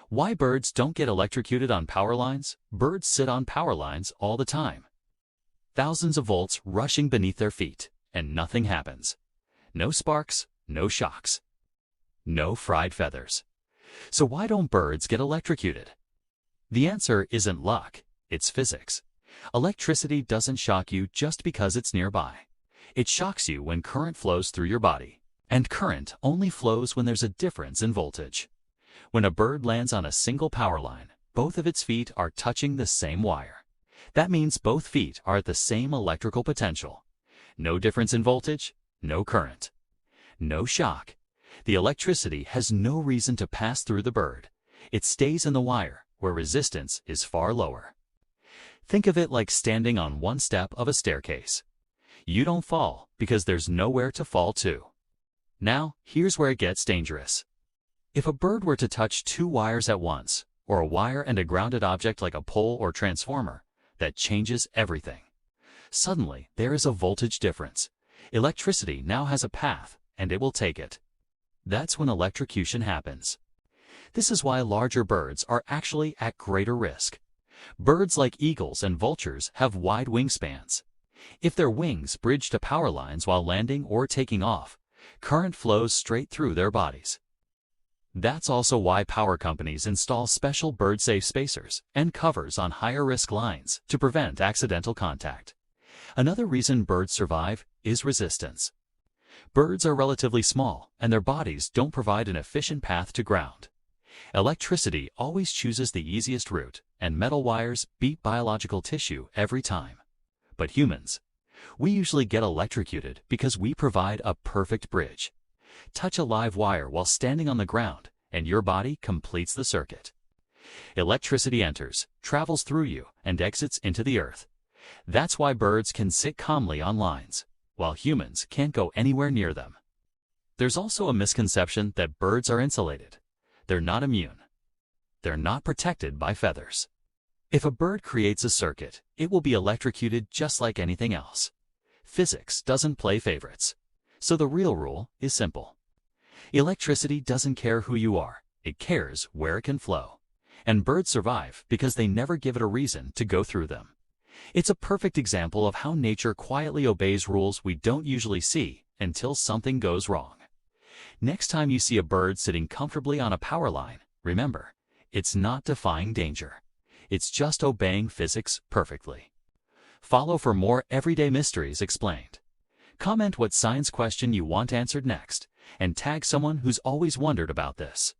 Why birds don't get electrocuted on power lines? Birds sit on power lines all the time. Thousands of volts rushing beneath their feet, and nothing happens. No sparks, no shocks, no fried feathers. So why don't birds get electrocuted? The answer isn't luck, it's physics. Electricity doesn't shock you just because it's nearby. It shocks you when current flows through your body. And current only flows when there's a difference in voltage. When a bird lands on a single power line, both of its feet are touching the same wire. That means both feet are at the same electrical potential. No difference in voltage, no current, no shock. The electricity has no reason to pass through the bird. It stays in the wire, where resistance is far lower. Think of it like standing on one step of a staircase. You don't fall because there's nowhere to fall to. Now, here's where it gets dangerous. If a bird were to touch two wires at once, or a wire and a grounded object like a pole or transformer, that changes everything. Suddenly, there is a voltage difference. Electricity now has a path, and it will take it. That's when electrocution happens. This is why larger birds are actually at greater risk. Birds like eagles and vultures have wide wingspans. If their wings bridge to power lines while landing or taking off, current flows straight through their bodies. That's also why power companies install special bird-safe spacers and covers on higher-risk lines to prevent accidental contact. Another reason birds survive is resistance. Birds are relatively small, and their bodies don't provide an efficient path to ground. Electricity always chooses the easiest route, and metal wires beat biological tissue every time. But humans, we usually get electrocuted because we provide a perfect bridge. Touch a live wire while standing on the ground, and your body completes the circuit. Electricity enters, travels through you, and exits into the earth. That's why birds can sit calmly on lines, while humans can't go anywhere near them. There's also a misconception that birds are insulated. They're not immune. They're not protected by feathers. If a bird creates a circuit, it will be electrocuted just like anything else. Physics doesn't play favorites. So the real rule is simple. Electricity doesn't care who you are. It cares where it can flow. And birds survive because they never give it a reason to go through them. It's a perfect example of how nature quietly obeys rules we don't usually see until something goes wrong. Next time you see a bird sitting comfortably on a power line, remember, it's not defying danger. It's just obeying physics perfectly. Follow for more everyday mysteries explained. Comment what science question you want answered next, and tag someone who's always wondered about this.